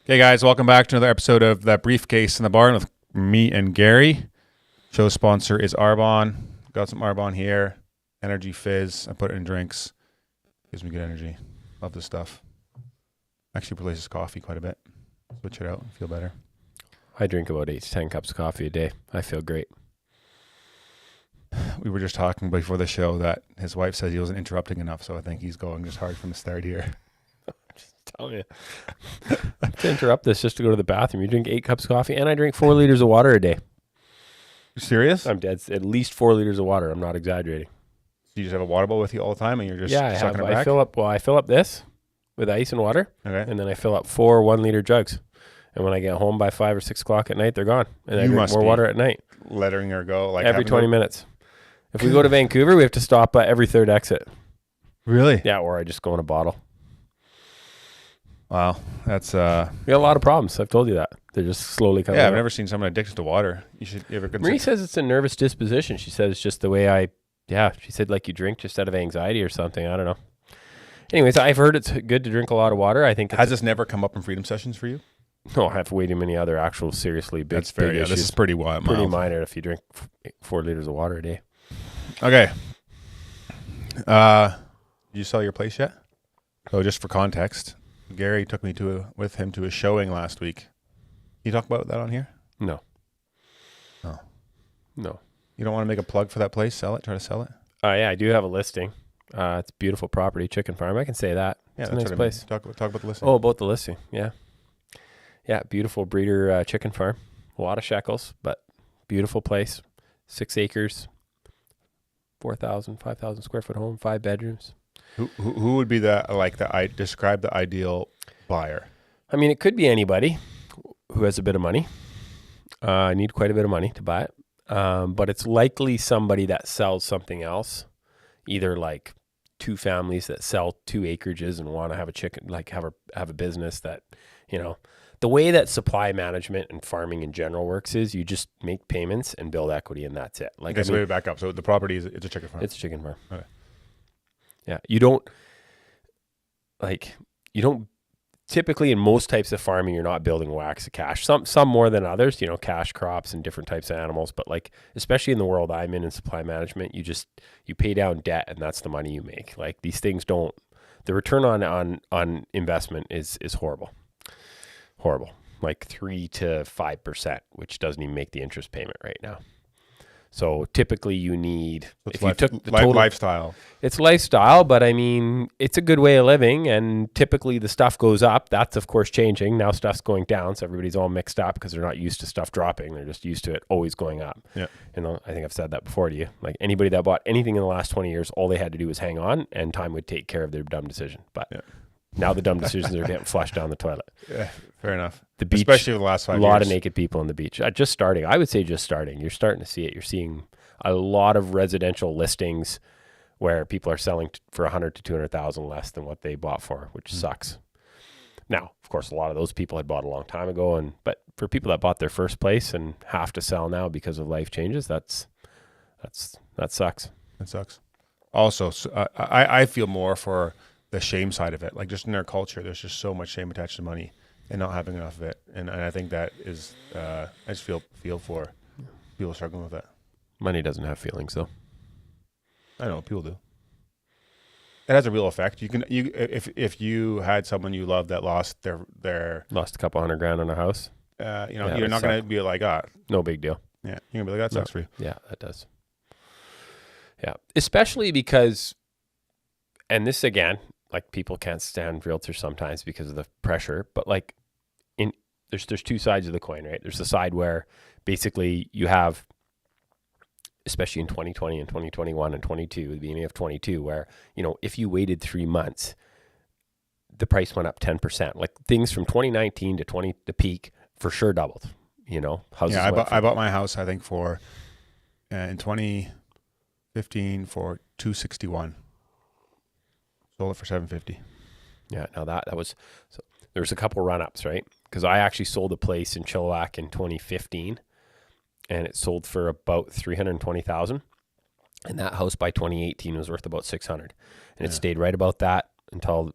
Okay, guys, welcome back to another episode of that Briefcase in the Barn with me and Gary. Show sponsor is Arbonne. Got some Arbonne here. Energy Fizz. I put it in drinks. Gives me good energy. Love this stuff. Actually replaces coffee quite a bit. Switch it out. Feel better. I drink about 8 to 10 cups of coffee a day. I feel great. We were just talking before the show that his wife says he wasn't interrupting enough, so I think he's going just hard from the start here. Tell you. To interrupt this just to go to the bathroom. You drink 8 cups of coffee, and I drink 4 liters of water a day. You serious? I'm dead. At least 4 liters of water. I'm not exaggerating. So you just have a water bowl with you all the time, and you're just I sucking have. it back? I fill up this with ice and water, Okay. and then I fill up 4 1-liter jugs. And when I get home by 5 or 6 o'clock at night, they're gone. And I drink more water at night. Letting her go like every 20 minutes. If we go to Vancouver, we have to stop at every third exit. Really? Yeah, or I just go in a bottle. Wow, that's We got a lot of problems. I've told you that. They're just slowly coming. yeah. out. I've never seen someone addicted to water. You ever consider? Marie says it's a nervous disposition. She says it's just the way she said like you drink just out of anxiety or something. I don't know. Anyways, I've heard it's good to drink a lot of water. I think Has this never come up in freedom sessions for you? No, I have way too many other actual seriously big, That's fair. big Yeah, issues. this is pretty wild. Pretty minor if you drink 4 liters of water a day. Okay. Did you sell your place yet? So just for context, Gary took me with him to a showing last week. Can you talk about that on here? No. Oh. No. You don't want to make a plug for that place? Sell it? Try to sell it? Yeah, I do have a listing. It's a beautiful property, chicken farm. I can say that. Yeah, it's a that's nice what place. I mean. Talk about the listing. Oh, about the listing. Yeah. Yeah, beautiful breeder chicken farm. A lot of shekels, but beautiful place. 6 acres, 4,000, 5,000 square foot home, 5 bedrooms. Who would be describe the ideal buyer? I mean, it could be anybody who has a bit of money. I need quite a bit of money to buy it. But it's likely somebody that sells something else, either like 2 families that sell 2 acreages and want to have a chicken, like have a business that, the way that supply management and farming in general works is you just make payments and build equity, and that's it. Like, Okay, so maybe back up. So the property it's a chicken farm. It's a chicken farm. Okay. Yeah. You don't typically in most types of farming, you're not building wax of cash. Some more than others, cash crops and different types of animals. But like, especially in the world I'm in supply management, you pay down debt and that's the money you make. Like these things the return on investment is horrible. Horrible. Like 3 to 5%, which doesn't even make the interest payment right now. So typically you need, if you took the total lifestyle, it's lifestyle, but I mean, it's a good way of living. And typically the stuff goes up. That's of course changing. Now stuff's going down. So everybody's all mixed up because they're not used to stuff dropping. They're just used to it always going up. Yeah. I think I've said that before to you. Like anybody that bought anything in the last 20 years, all they had to do was hang on and time would take care of their dumb decision. But now the dumb decisions are getting flushed down the toilet. Yeah, fair enough. The beach, especially over the last 5 years. A lot of naked people on the beach. Just starting. I would say just starting. You're starting to see it. You're seeing a lot of residential listings where people are selling for 100 to 200,000 less than what they bought for, which sucks. Now, of course, a lot of those people had bought a long time ago, but for people that bought their first place and have to sell now because of life changes, that sucks. It sucks. Also, I feel more for the shame side of it. Like just in our culture, there's just so much shame attached to money and not having enough of it. And I think that is, I just feel for people struggling with that. Money doesn't have feelings though. I know people do. It has a real effect. If you had someone you loved that lost lost a couple $100,000 on a house, you're not going to be like, no big deal. Yeah. You're going to be like, that sucks for you. Yeah, that does. Yeah. Especially because, and this again, like people can't stand realtors sometimes because of the pressure, but like there's 2 sides of the coin, right? There's the side where basically you have, especially in 2020 and 2021 and 22, the beginning of 22, where, if you waited 3 months, the price went up 10%. Like things from 2019 to the peak for sure doubled, houses. Yeah, I bought my house, I think in 2015 for $261. Sold it for $750. Yeah, now that was, so there was a couple run-ups, right? Because I actually sold a place in Chilliwack in 2015, and it sold for about $320,000, and that house by 2018 was worth about $600, and it stayed right about that until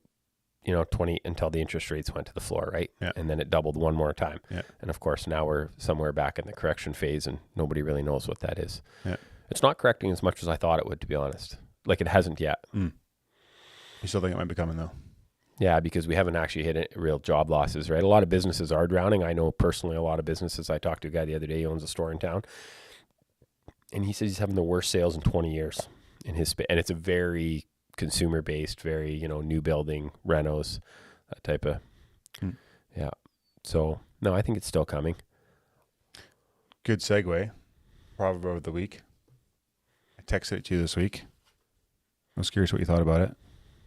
20 until the interest rates went to the floor, right? Yeah. And then it doubled one more time. Yeah. And of course, now we're somewhere back in the correction phase and nobody really knows what that is. Yeah. It's not correcting as much as I thought it would, to be honest. Like it hasn't yet. You still think it might be coming though? Yeah, because we haven't actually hit real job losses, right? A lot of businesses are drowning. I know personally a lot of businesses. I talked to a guy the other day, he owns a store in town. And he says he's having the worst sales in 20 years in his space. And it's a very consumer based, very, new building, renos, that type of, yeah. So, no, I think it's still coming. Good segue. Proverb of the week. I texted it to you this week. I was curious what you thought about it.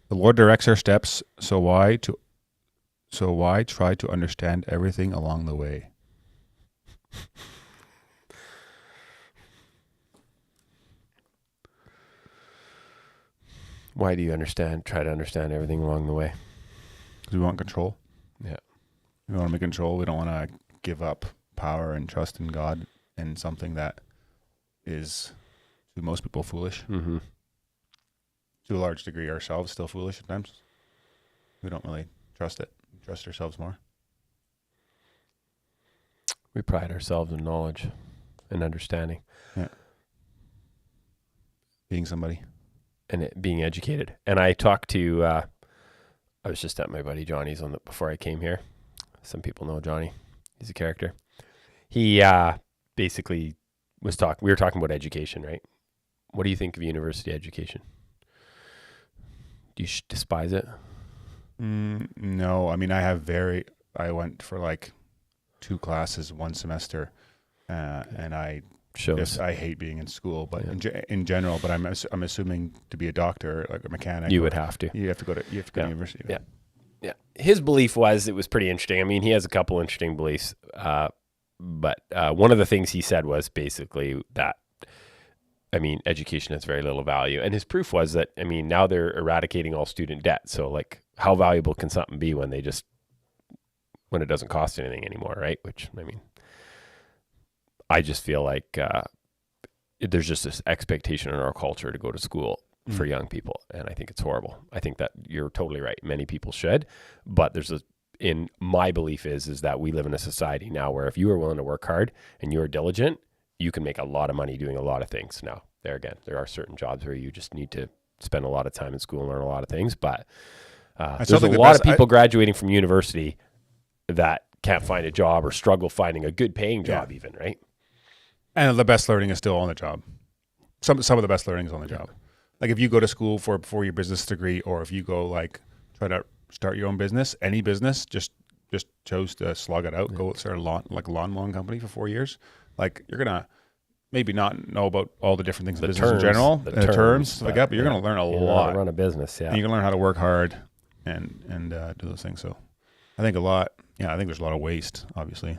The Lord directs our steps, so why try to understand everything along the way? Why do you try to understand everything along the way? Because we want control. Yeah. We want to be control. We don't want to give up power and trust in God in something that is, to most people, foolish. Mm-hmm. To a large degree, ourselves still foolish at times. We don't really trust it. We trust ourselves more. We pride ourselves in knowledge and understanding. Yeah. Being somebody. And being educated. And I talked to, I was just at my buddy Johnny's before I came here. Some people know Johnny. He's a character. He basically we were talking about education, right? What do you think of university education? Do you despise it? No. I mean, I went for like 2 classes one semester, and I hate being in school, but in general. But I'm assuming to be a doctor, like a mechanic, you would have to. You have to go to university. Yeah, yeah. His belief was it was pretty interesting. I mean, he has a couple interesting beliefs, but one of the things he said was basically that, I mean, education has very little value, and his proof was that, I mean, now they're eradicating all student debt. So, like, how valuable can something be when it doesn't cost anything anymore, right? Which, I mean, I just feel like there's just this expectation in our culture to go to school for young people, and I think it's horrible. I think that you're totally right. Many people should, but in my belief is that we live in a society now where if you are willing to work hard and you're diligent, you can make a lot of money doing a lot of things. Now, there are certain jobs where you just need to spend a lot of time in school and learn a lot of things, but there's a lot of people graduating from university that can't find a job or struggle finding a good paying job even, right? And the best learning is still on the job. Some of the best learning is on the job. Like if you go to school for a 4-year business degree, or if you go like try to start your own business, any business, just chose to slug it out, go start a lawn mowing company for 4 years. Like you're gonna maybe not know about all the different things in business in general, the terms like that, but you're gonna learn a lot. How to run a business, and you can learn how to work hard and do those things. So I think I think there's a lot of waste, obviously,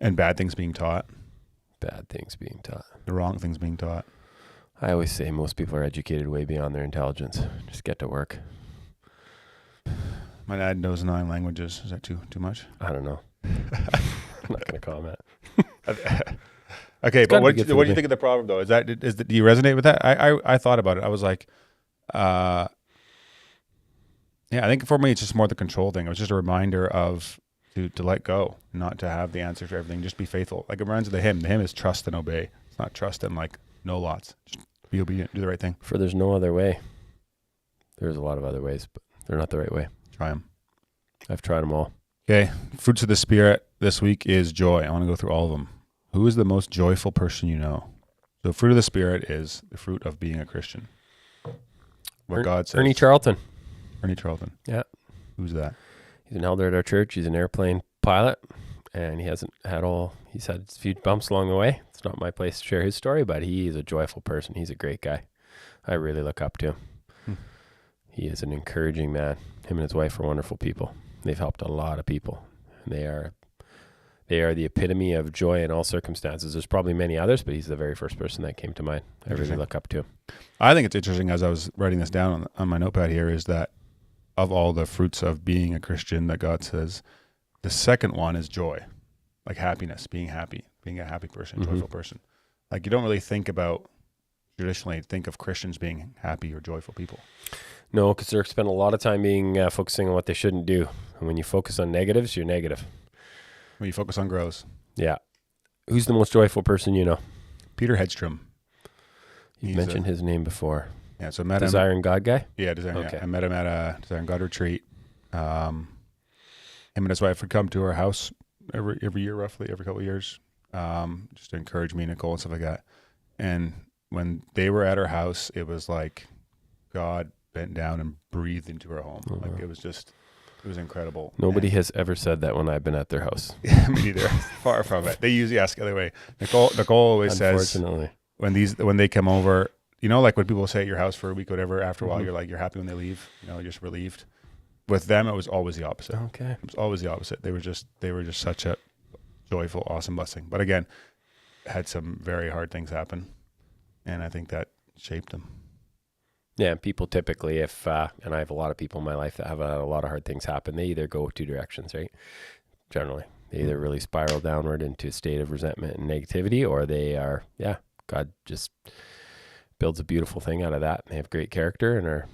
and bad things being taught. The wrong things being taught. I always say most people are educated way beyond their intelligence. Just get to work. My dad knows 9 languages. Is that too much? I don't know. I'm not going to comment. Okay, but what do you think of the proverb though? Do you resonate with that? I thought about it. I was like, I think for me it's just more the control thing. It was just a reminder of to let go, not to have the answer to everything. Just be faithful. Like it reminds of the hymn. The hymn is trust and obey. It's not trust and like no lots. Just be obedient. Do the right thing. For there's no other way. There's a lot of other ways, but they're not the right way. Try them. I've tried them all. Okay. Fruits of the Spirit this week is joy. I want to go through all of them. Who is the most joyful person you know? So fruit of the Spirit is the fruit of being a Christian. What God says. Ernie Charlton. Yeah. Who's that? He's an elder at our church. He's an airplane pilot, and he's had a few bumps along the way. It's not my place to share his story, but he is a joyful person. He's a great guy. I really look up to him. He is an encouraging man. Him and his wife are wonderful people. They've helped a lot of people. And they are the epitome of joy in all circumstances. There's probably many others, but he's the very first person that came to mind. I really look up to him. I think it's interesting, as I was writing this down on my notepad here, is that of all the fruits of being a Christian that God says, the second one is joy, like happiness, being happy, being a happy person, joyful person. Like you don't really traditionally think of Christians being happy or joyful people. No, because they're spending a lot of time being focusing on what they shouldn't do. And when you focus on negatives, you're negative. When you focus on grows. Yeah. Who's the most joyful person you know? Peter Hedstrom. You've mentioned his name before. Yeah, so I met Desiring God guy? Yeah, Desiring. Okay. Yeah. I met him at a Desiring God retreat. Him and his wife would come to our house every year, roughly every couple of years, just to encourage me, Nicole, and stuff like that. And when they were at our house, it was like God bent down and breathed into our home. Like it was incredible. Nobody has ever said that when I've been at their house. Me neither. Far from it. They usually ask the other way. Nicole always says when they come over, you know, like when people stay at your house for a week, whatever, after a while, you're happy when they leave, you know, you're just relieved. With them, it was always the opposite. Okay. It was always the opposite. They were just such a joyful, awesome blessing. But again, had some very hard things happen, and I think that shaped them. Yeah, people typically, and I have a lot of people in my life that have a lot of hard things happen, they either go two directions, right? Generally. They either really spiral downward into a state of resentment and negativity, or they are, God just builds a beautiful thing out of that, and they have great character and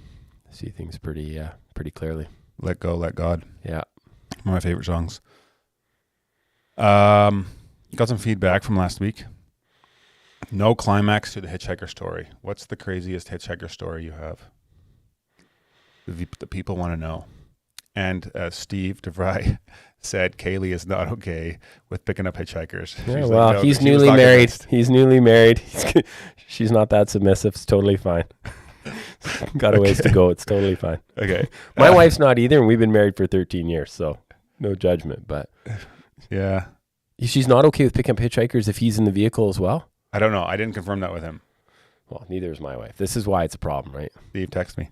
see things pretty clearly. Let Go, Let God. Yeah. One of my favorite songs. Got some feedback from last week. No climax to the hitchhiker story. What's the craziest hitchhiker story you have? The people want to know. And Steve DeVry said Kaylee is not okay with picking up hitchhikers. Yeah, well, like, no, he's newly married. He's newly married. She's not that submissive. It's totally fine. Got a ways to go. It's totally fine. Okay. My wife's not either, and we've been married for 13 years, so no judgment. But yeah, she's not okay with picking up hitchhikers if he's in the vehicle as well? I don't know. I didn't confirm that with him. Well, neither is my wife. This is why it's a problem, right? Steve, text me.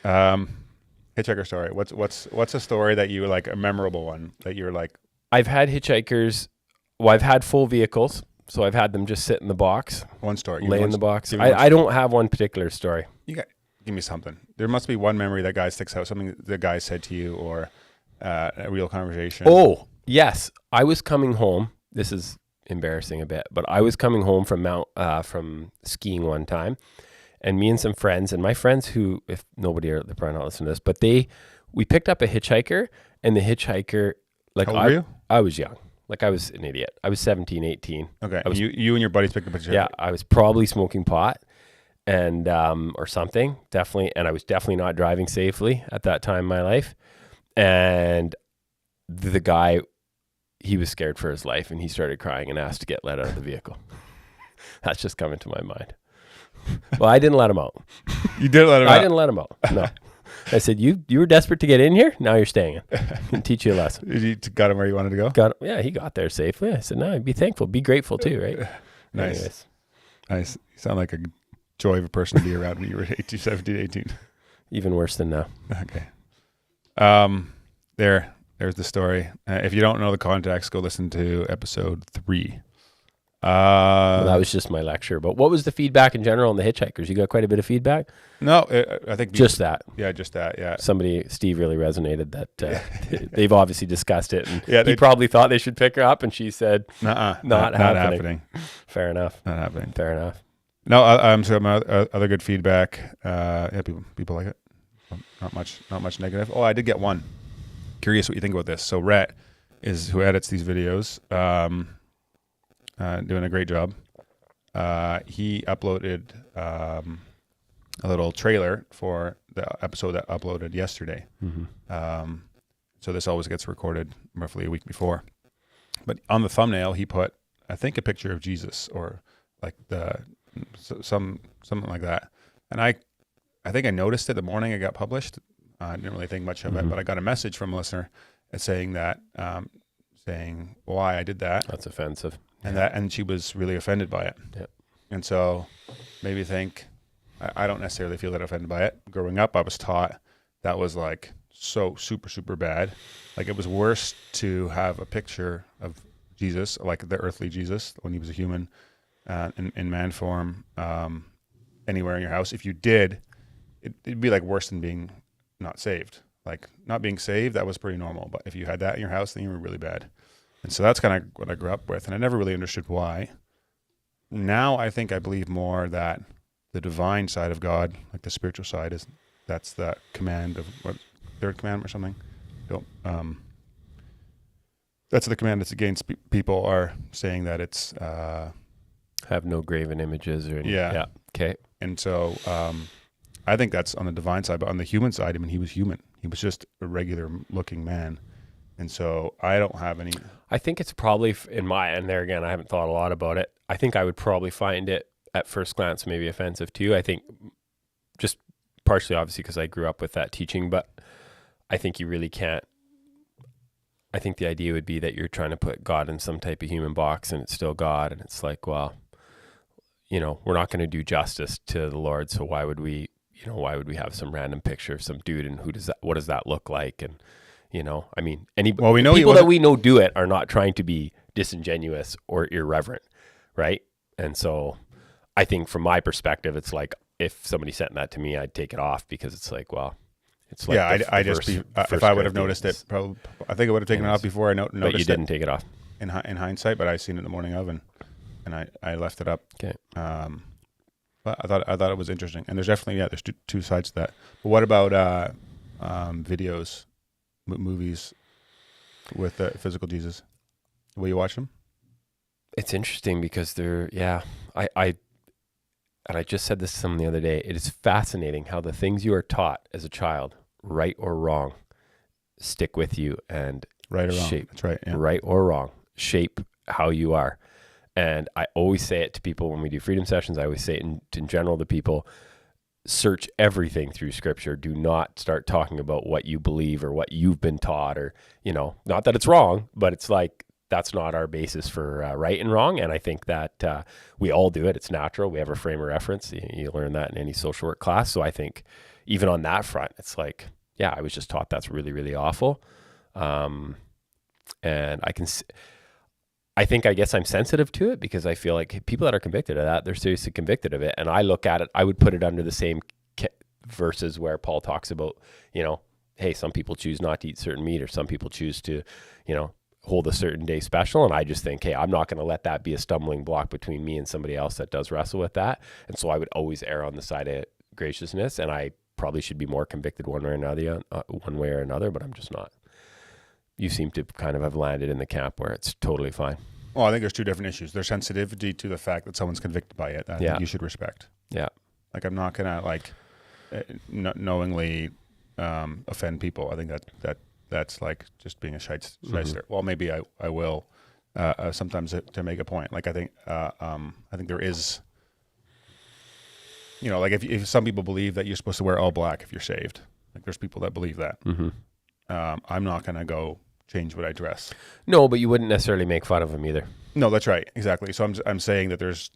Hitchhiker story. What's a story that you like, a memorable one that you're like? I've had hitchhikers. Well, I've had full vehicles, so I've had them just sit in the box. One story. Lay in the box. I don't have one particular story. Give me something. There must be one memory that guy sticks out. Something the guy said to you, or a real conversation. Oh, yes. I was coming home. This is embarrassing a bit, but I was coming home from skiing one time, and me and some friends, and my friends who, if nobody are, they're probably not listening to this, but we picked up a hitchhiker, and the hitchhiker, like, how old were you? I was young. Like, I was an idiot. I was 17, 18. Okay. You and your buddies picked up a hitchhiker. Yeah. I was probably smoking pot and, or something, definitely. And I was definitely not driving safely at that time in my life. And the guy, he was scared for his life, and he started crying and asked to get let out of the vehicle. That's just coming to my mind. Well, I didn't let him out. You didn't let him out? I didn't let him out. No. I said, you were desperate to get in here? Now you're staying in. And teach you a lesson. You got him where you wanted to go? Yeah, he got there safely. I said, no, be thankful. Be grateful too, right? Nice. Anyways. Nice. You sound like a joy of a person to be around when you were 17, 18. Even worse than now. Okay. There's the story. If you don't know the context, go listen to episode 3. Well, that was just my lecture. But what was the feedback in general on the hitchhikers? You got quite a bit of feedback? No, I think just that. Yeah, just that. Yeah. Steve really resonated that they've obviously discussed it, and yeah, he probably thought they should pick her up, and she said, not happening. Fair enough. Not happening. Fair enough. No, so my other good feedback. Yeah, people like it. Not much negative. Oh, I did get one. Curious what you think about this. So Rhett is who edits these videos. Doing a great job. He uploaded a little trailer for the episode that uploaded yesterday. Mm-hmm. So this always gets recorded roughly a week before. But on the thumbnail, he put, I think, a picture of Jesus, or like something like that. And I think I noticed it the morning it got published. I didn't really think much of it, but I got a message from a listener saying that, saying why I did that. That's offensive. And she was really offended by it. Yeah. And so made me think, I don't necessarily feel that offended by it. Growing up, I was taught that was like so super, super bad. Like it was worse to have a picture of Jesus, like the earthly Jesus when he was a human, in man form, anywhere in your house. If you did, it'd be like worse than being not saved. Like not being saved, that was pretty normal. But if you had that in your house, then you were really bad. And so that's kind of what I grew up with. And I never really understood why. Now I think I believe more that the divine side of God, like the spiritual side, is that's the command of what, third commandment or something. Don't. That's the command that's against people are saying that it's have no graven images or anything. Yeah. Yeah. Okay. And so I think that's on the divine side, but on the human side, I mean, he was human. He was just a regular looking man. And so I don't have any. I think it's probably in my end there again. I haven't thought a lot about it. I think I would probably find it at first glance maybe offensive too. I think just partially obviously because I grew up with that teaching, but I think you really can't. I think the idea would be that you're trying to put God in some type of human box and it's still God. And it's like, well, you know, we're not going to do justice to the Lord. So why would we have some random picture of some dude and what does that look like? And, you know, I mean, we know people that we know do it are not trying to be disingenuous or irreverent. Right. And so I think from my perspective, it's like, if somebody sent that to me, I'd take it off because it's like, well, it's like if I would have noticed it, probably I think I would have taken it off before I noticed. But you didn't take it off in hindsight. But I seen it the morning of, and I left it up. Okay. But I thought it was interesting, and there's definitely there's two sides to that. But what about videos, movies with physical Jesus? Will you watch them? It's interesting because I just said this to someone the other day. It is fascinating how the things you are taught as a child, right or wrong, stick with you and right or wrong. Shape, That's right. Yeah. Right or wrong, shape how you are. And I always say it to people when we do freedom sessions. I always say it in general to people, search everything through scripture. Do not start talking about what you believe or what you've been taught or, you know, not that it's wrong, but it's like, that's not our basis for right and wrong. And I think that we all do it. It's natural. We have a frame of reference. You learn that in any social work class. So I think even on that front, it's like, yeah, I was just taught that's really, really awful. And I guess I'm sensitive to it because I feel like people that are convicted of that, they're seriously convicted of it. And I look at it, I would put it under the same verses where Paul talks about, you know, hey, some people choose not to eat certain meat or some people choose to, you know, hold a certain day special. And I just think, hey, I'm not going to let that be a stumbling block between me and somebody else that does wrestle with that. And so I would always err on the side of graciousness. And I probably should be more convicted one way or another, but I'm just not. You seem to kind of have landed in the camp where it's totally fine. Well, I think there's two different issues. There's sensitivity to the fact that someone's convicted by it. I think you should respect. Yeah. Like, I'm not going to knowingly offend people. I think that's like just being a shyster. Mm-hmm. Well, maybe I will sometimes to make a point. Like, I think there is, you know, like if some people believe that you're supposed to wear all black if you're saved. Like, there's people that believe that. Mm-hmm. I'm not going to go change what I dress. No, but you wouldn't necessarily make fun of them either. No, that's right. Exactly. So I'm saying that there's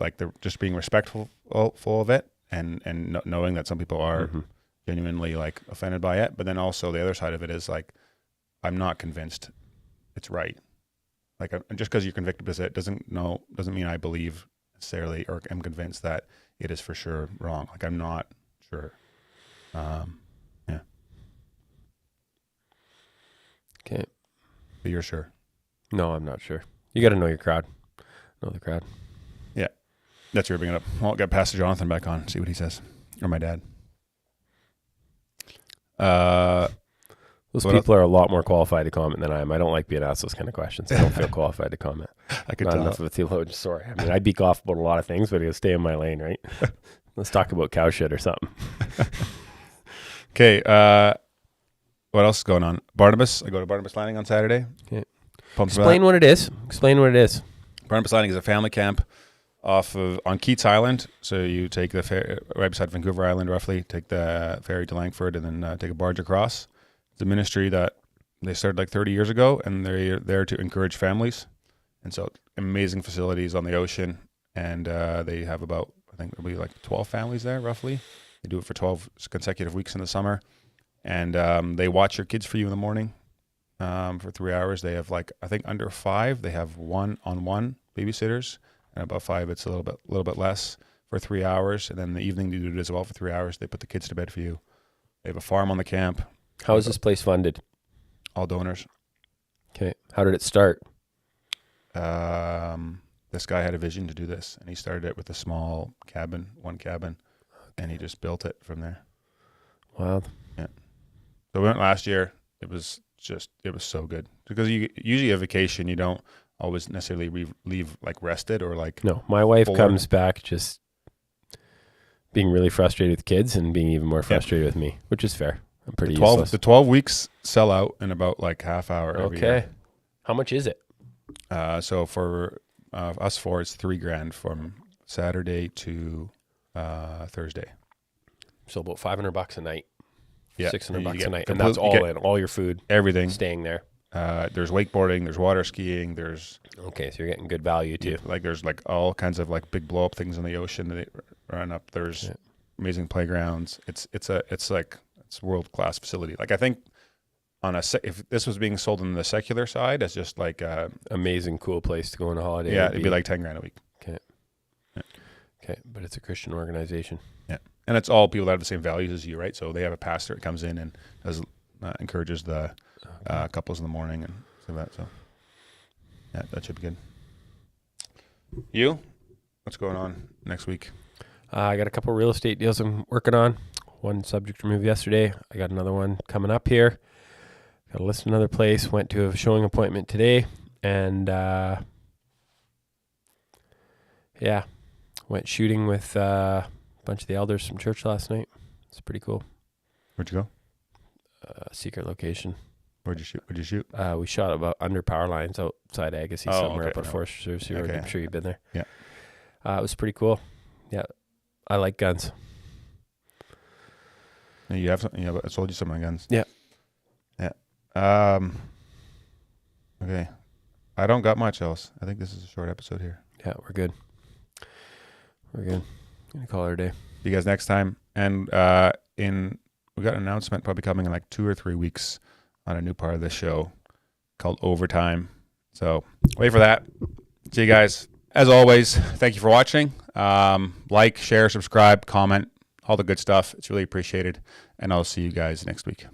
like they're just being respectful of it and knowing that some people are genuinely like offended by it. But then also the other side of it is like, I'm not convinced it's right. Like, just because you're convicted of it doesn't mean I believe necessarily or am convinced that it is for sure wrong. Like, I'm not sure. Yeah. Okay. But you're sure? No, I'm not sure. You got to know your crowd. Know the crowd. Yeah. That's where you're bringing it up. Well, I'll get Pastor Jonathan back on, see what he says. Or my dad. Those people are a lot more qualified to comment than I am. I don't like being asked those kind of questions. I don't feel qualified to comment. I could not tell. enough of a theologian. Sorry. I mean, I beak off about a lot of things, but I gotta stay in my lane, right? Let's talk about cow shit or something. Okay. What else is going on? Barnabas. I go to Barnabas Landing on Saturday. Okay. Explain what it is. Barnabas Landing is a family camp on Keats Island. So you take the ferry right beside Vancouver Island, roughly. Take the ferry to Langford, and then take a barge across. It's a ministry that they started like 30 years ago, and they're there to encourage families. And so amazing facilities on the ocean, and they have about, I think there'll be like 12 families there, roughly. They do it for 12 consecutive weeks in the summer. And they watch your kids for you in the morning for 3 hours. They have like, I think under 5, they have 1-on-1 babysitters, and above 5, it's a little bit less for 3 hours. And then in the evening, they do it as well for 3 hours. They put the kids to bed for you. They have a farm on the camp. How is this place funded? All donors. Okay. How did it start? This guy had a vision to do this, and he started it with a small cabin, one cabin, and he just built it from there. Wild. So we went last year. It was so good because usually a vacation, you don't always necessarily leave like rested or like. No, my wife bored. comes back just being really frustrated with kids and being even more frustrated with me, which is fair. I'm pretty useless. The 12 weeks sell out in about like half hour every year. How much is it? So for us four, it's $3,000 from Saturday to Thursday. So about $500 a night. Yeah, $600 a night, and that's all in, all your food, everything, staying there. There's wakeboarding, there's water skiing, there's so you're getting good value too. Like there's like all kinds of like big blow up things in the ocean that run up. There's amazing playgrounds. It's world class facility. Like I think if this was being sold on the secular side, it's just like amazing cool place to go on a holiday. Yeah, it'd be like $10,000 a week. Okay, but it's a Christian organization. Yeah, and it's all people that have the same values as you, right? So they have a pastor that comes in and encourages the couples in the morning and stuff like that. So yeah, that should be good. You, what's going on next week? I got a couple real estate deals I'm working on. One subject removed yesterday. I got another one coming up here. Got to list another place. Went to a showing appointment today, and went shooting with a bunch of the elders from church last night. It's pretty cool. Where'd you go? Secret location. Where'd you shoot? We shot about under power lines outside Agassiz somewhere up at Forest Reserve. I'm sure you've been there. Yeah. It was pretty cool. Yeah. I like guns. Yeah, you have some, I sold you some of my guns. Yeah. Yeah. Okay. I don't got much else. I think this is a short episode here. Yeah, we're good. Gonna call it a day. See you guys next time. And we got an announcement probably coming in like 2 or 3 weeks on a new part of this show called Overtime. So wait for that. See you guys. As always, thank you for watching. Like, share, subscribe, comment, all the good stuff. It's really appreciated. And I'll see you guys next week.